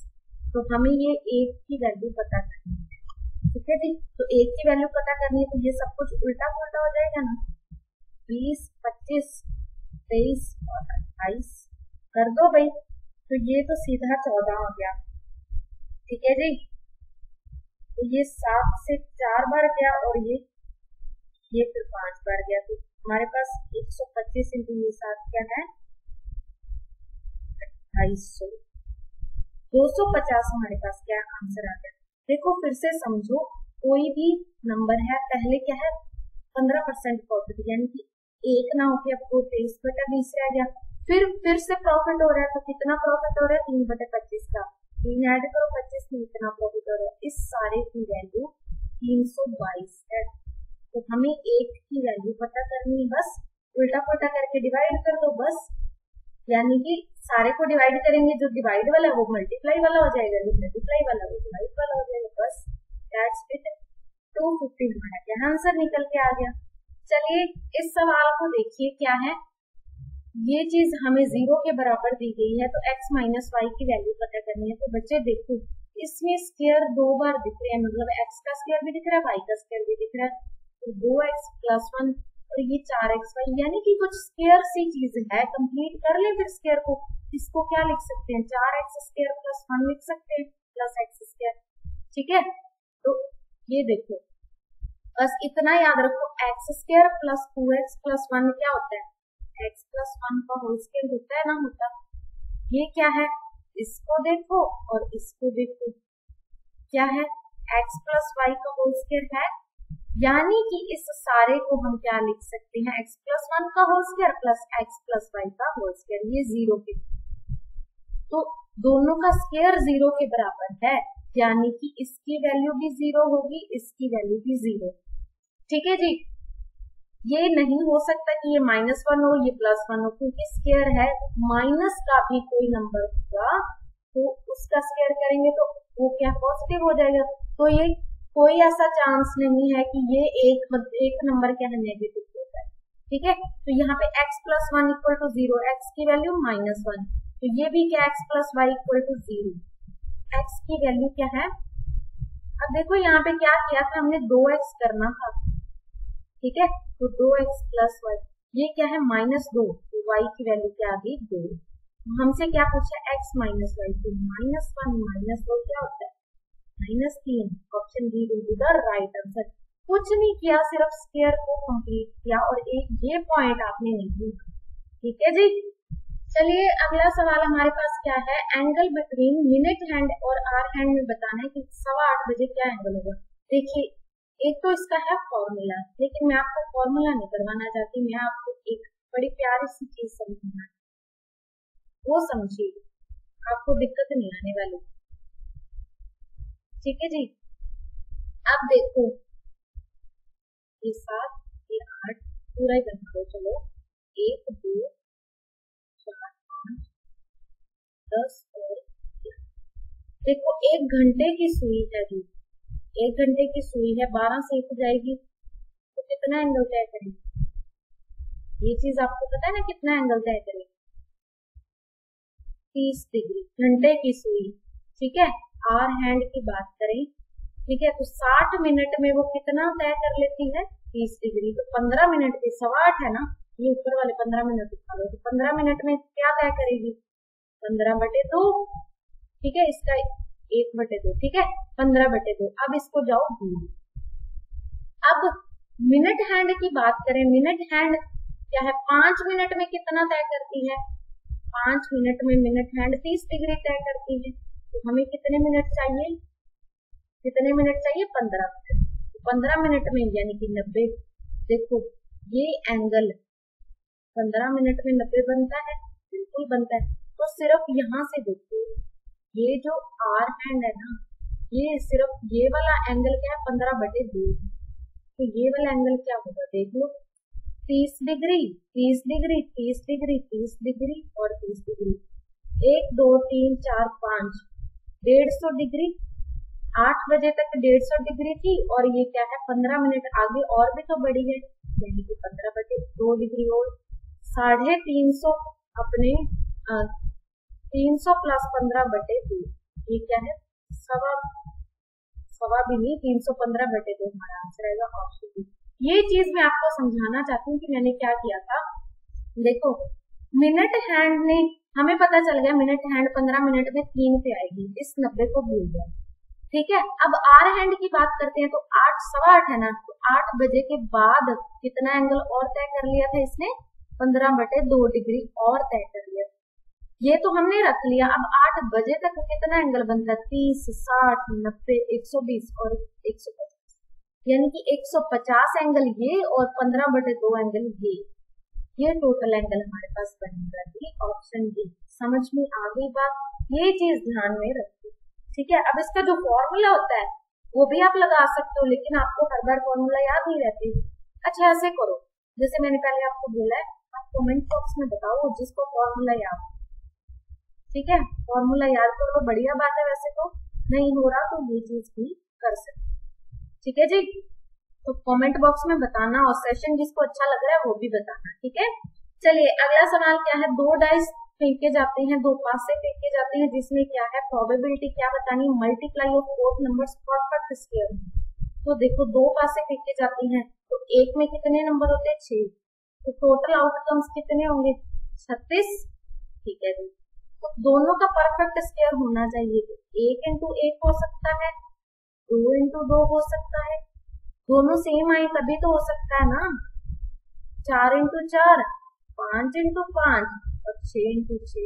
S1: तो हमें ये एक की वैल्यू पता करनी है, ठीक है जी। तो एक की वैल्यू पता करनी है तो ये सब कुछ उल्टा पुल्टा हो जाएगा ना, 20, 25, 23 और 28 कर दो भाई, तो ये तो सीधा 14 हो गया, ठीक है जी। तो ये 7 से 4 बार गया और ये फिर 5 बार गया, तो हमारे पास 125 इंटू ये 7 क्या है 2800, 250 हमारे पास क्या आंसर आ गया। देखो फिर से समझो, कोई भी नंबर है पहले क्या है 15% प्रॉफिट, यानी कि एक ना होके आपको 23/20 रह गया, फिर से प्रॉफिट हो रहा है, तो कितना प्रॉफिट हो रहा है 3/25 का, 3 ऐड करो 25 में इतना प्रॉफिट हो रहा है, इस सारे की वैल्यू 322 है। तो हमें एक की वैल्यू पता करनी है, बस उल्टा पुल्टा करके डिवाइड कर दो बस, यानी कि सारे को डिवाइड करेंगे, जो डिवाइड वाला है वो मल्टीप्लाई वाला हो जाएगा, जो मल्टीप्लाई वाला वो डिवाइड वाला हो जाएगा, बस दैट्स इट। 250 हमारा क्या आंसर निकल के आ गया। चलिए इस सवाल को देखिए क्या है, ये चीज हमें 0 के बराबर दी गई है, तो x माइनस वाई की वैल्यू पता करनी है। तो बच्चे देखो इसमें स्क्वायर 2 बार दिख रहे हैं, मतलब x का स्क्वायर भी दिख रहा है y का स्क्वायर भी दिख रहा है, तो 2x + 1 और ये 4xy, यानी कि कुछ स्क्वायर सी चीज है। कंप्लीट कर ले फिर स्क्वायर को, इसको क्या लिख सकते हैं 4x² + 1 लिख सकते हैं प्लस x², ठीक है। तो ये देखो बस इतना याद रखो, x² + 2x + 1 क्या होता है x + 1 का होल स्क्वायर होता है ना, होता ये क्या है, इसको देखो और इसको देखो, क्या है x + y का होल स्क्वायर है, यानी कि इस सारे को हम क्या लिख सकते हैं x + 1 का whole square plus x + y का होल स्क्वायर, ये 0 के, तो दोनों का स्क्वायर 0 के बराबर है, यानी कि इसकी वैल्यू भी 0 होगी, इसकी वैल्यू भी 0, ठीक है जी। ये नहीं हो सकता कि ये -1 हो ये +1 हो, क्योंकि स्क्वायर है, माइनस का भी कोई नंबर होगा तो उसका स्क्वायर करेंगे तो वो क्या पॉजिटिव हो जाएगा, तो ये कोई ऐसा चांस नहीं है कि ये एक नंबर क्या है नेगेटिव होता है, ठीक है। तो यहाँ पे x + 1 = 0, x की वैल्यू -1, तो ये भी क्या x + y = 0, x की वैल्यू क्या है। अब देखो यहाँ पे क्या किया था हमने, 2x करना था, ठीक है, तो 2x + y, ये क्या है -2, तो y की वैल्यू क्या आ गई 2, हमसे क्या पूछा x - y, तो -1 - 2 क्या होता है -3, option B will be the right answer. कुछ नहीं किया, सिर्फ स्क्वायर को कंप्लीट किया और एक ये पॉइंट आपने नहीं लिखा, ठीक है जी। चलिए अगला सवाल हमारे पास क्या है, एंगल बिटवीन मिनट हैंड और आवर हैंड में बताना है कि 8:15 बजे क्या एंगल होगा। देखिए एक तो इसका है फॉर्मूला, लेकिन मैं आपको फॉर्मूला नहीं करवाना चाहती, मैं आपको एक बड़ी प्यारी सी चीज समझाना, वो समझिए, आपको दिक्कत नहीं आने वाली, ठीक है जी। अब देखो ये 7 ये 8 पूरा ही बना दो, चलो 1 2 4 5 10 और 11। देखो 1 घंटे की सुई है जी, 1 घंटे की सुई है, 12 से 1 जाएगी तो कितना एंगल तय करेगी, ये चीज आपको पता है ना कितना एंगल तय करेगी 30 डिग्री, घंटे की सुई, ठीक है। आवर हैंड की बात करें, ठीक है, तो 60 मिनट में वो कितना तय कर लेती है 30 डिग्री, तो 15 मिनट की 8:15 है ना, ये ऊपर वाले 15 मिनट उठा लो, तो 15 मिनट में क्या तय करेगी 15/2, ठीक है, इसका 1/2, ठीक है 15/2। अब इसको जाओ दूर, अब मिनट हैंड की बात करें, मिनट हैंड क्या है 5 मिनट में कितना तय करती है, 5 मिनट में मिनट हैंड 30 डिग्री तय करती है, तो हमें कितने मिनट चाहिए, 15 मिनट। 15 मिनट में यानी कि 90, देखो ये एंगल 15 मिनट में 90 बनता है, बिल्कुल बनता है। तो सिर्फ यहाँ से देखो ये जो आर हैंड है ना, ये सिर्फ ये वाला एंगल क्या है 15/2, तो ये वाला एंगल क्या होगा देख लो, 30 डिग्री 30 डिग्री 30 डिग्री 30 डिग्री और 30 डिग्री, 1 2 3 4 5 150 डिग्री। 8 बजे तक 150 डिग्री थी और ये क्या है 15 मिनट आगे और भी तो बढ़ी है, यानी कि 15/2 डिग्री और 350 अपने 300 + 15/2, ये क्या है सवा भी नहीं, 315/2 हमारा आंसर आएगा ऑप्शन बी। ये चीज मैं आपको समझाना चाहती हूँ कि मैंने क्या किया था। देखो मिनट हैंड ने हमें पता चल गया मिनट हैंड 15 मिनट में 3 पे आएगी, इस 90 को भूल गया, ठीक है। अब आर हैंड की बात करते हैं तो 8 सवा 8 है ना, तो 8 बजे के बाद कितना एंगल और तय कर लिया था इसने, 15/2 डिग्री और तय कर लिया, ये तो हमने रख लिया। अब 8 बजे तक कितना एंगल बनता है, 30 60 90 120 और 150, यानी कि 150 एंगल ये और 15/2 एंगल ये टोटल एंगल हमारे पास बनेगा, ऑप्शन डी। समझ में आ गई बात, ये चीज ध्यान में रखिए, ठीक है। अब इसका जो फॉर्मूला होता है वो भी आप लगा सकते हो, लेकिन आपको हर बार फॉर्मूला याद नहीं रहती। अच्छा ऐसे करो, जैसे मैंने पहले आपको बोला है, आप कमेंट बॉक्स में बताओ जिसको फॉर्मूला याद, ठीक है, फॉर्मूला याद करो, बढ़िया बात है। वैसे तो नहीं हो रहा तो ये चीज भी कर सकते, ठीक है जी। तो कमेंट बॉक्स में बताना और सेशन जिसको अच्छा लग रहा है वो भी बताना, ठीक है। चलिए अगला सवाल क्या है, 2 डाइस फेंके जाते हैं, 2 पास से फेंके जाते हैं, जिसमें क्या है प्रोबेबिलिटी क्या बतानी, multiply of both numbers perfect square. तो देखो 2 पास से फेंके जाते हैं तो एक में कितने नंबर होते हैं 6, तो टोटल आउटकम्स कितने होंगे 36, ठीक है जी। तो दोनों का परफेक्ट स्क्वायर होना चाहिए, तो 1 × 1 हो सकता है, 2 × 2 हो सकता है, दोनों सेम आए तभी तो हो सकता है ना, 4 × 4 5 × 5 और 6 × 6,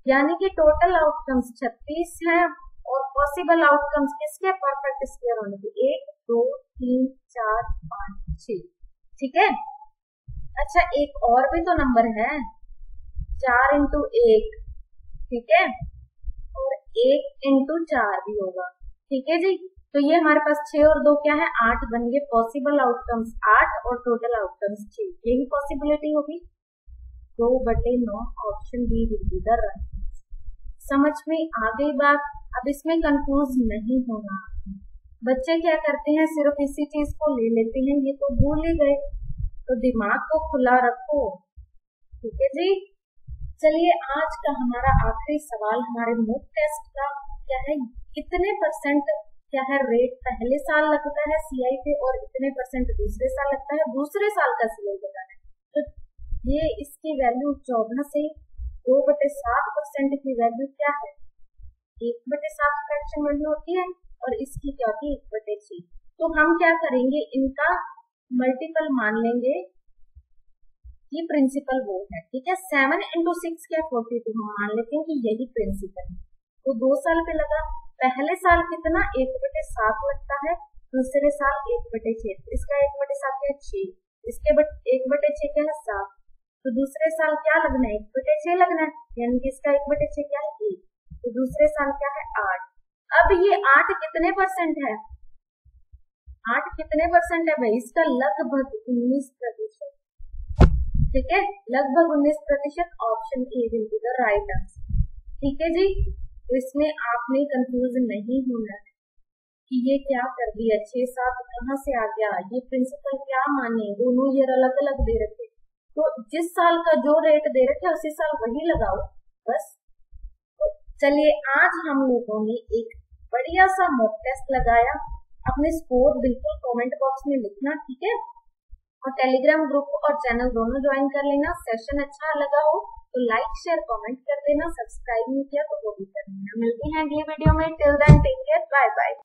S1: यानी कि टोटल आउटकम्स 36 है और पॉसिबल आउटकम्स किसके परफेक्ट स्क्वायर होने के, 1 2 3 4 5 6, ठीक है। अच्छा एक और भी तो नंबर है 4 × 1, ठीक है, और 1 × 4 भी होगा, ठीक है जी। तो ये हमारे पास 6 और 2 क्या है 8 बन गए, पॉसिबल आउटकम्स 8 और टोटल आउटकम्स 6, यही पॉसिबिलिटी होगी, 2/9 option B will be the right. समझ में आ गई बात, अब इसमें कंफ्यूज नहीं होना। बच्चे क्या करते हैं सिर्फ इसी चीज को ले लेते हैं, ये तो भूल ही गए, तो दिमाग को खुला रखो, ठीक है जी। चलिए आज का हमारा आखिरी सवाल हमारे मॉक टेस्ट का क्या है, कितने % क्या है रेट पहले साल लगता है सीआई पे और इतने % दूसरे साल लगता है, दूसरे साल का सीआई बताना है। तो ये इसकी वैल्यू 14 से 2/7% की वैल्यू क्या है, 1/7 फ्रैक्शन वैल्यू होती है और इसकी क्या होती है 1/6। तो हम क्या करेंगे, इनका मल्टीपल मान लेंगे, ये प्रिंसिपल वो है, ठीक है। 7 × 6 क्या 42 हम मान लेते हैं कि यही प्रिंसिपल है। तो 2 साल पे लगा, पहले साल कितना 1/7 लगता है, दूसरे साल 1/6, इसका 1/7 क्या 6, इसके 1/6 क्या है 7, तो दूसरे साल क्या लगना है 1/6 लगना है, यानी कि इसका 1/6 क्या है 1, तो दूसरे साल क्या है 8। अब ये 8 कितने % है, 8 कितने % है भाई, इसका लगभग 19%, ठीक है, लगभग 19%, option A will be the right answer, ठीक है जी। तो इसमें आपने कंफ्यूज नहीं होना है कि ये क्या कर दिया, 6 7 कहां से आ गया, ये प्रिंसिपल क्या माने, दोनों ईयर अलग अलग दे रखे, तो जिस साल का जो रेट दे रखे उसी साल वही लगाओ बस। तो चलिए आज हम लोगों ने एक बढ़िया सा मॉक टेस्ट लगाया, अपने स्कोर बिल्कुल कमेंट बॉक्स में लिखना, ठीक है, और टेलीग्राम ग्रुप और चैनल दोनों ज्वाइन कर लेना। सेशन अच्छा लगा हो तो लाइक शेयर कमेंट कर देना, सब्सक्राइब नहीं किया तो वो भी कर देना। मिलते हैं अगले वीडियो में, till then take care, bye bye.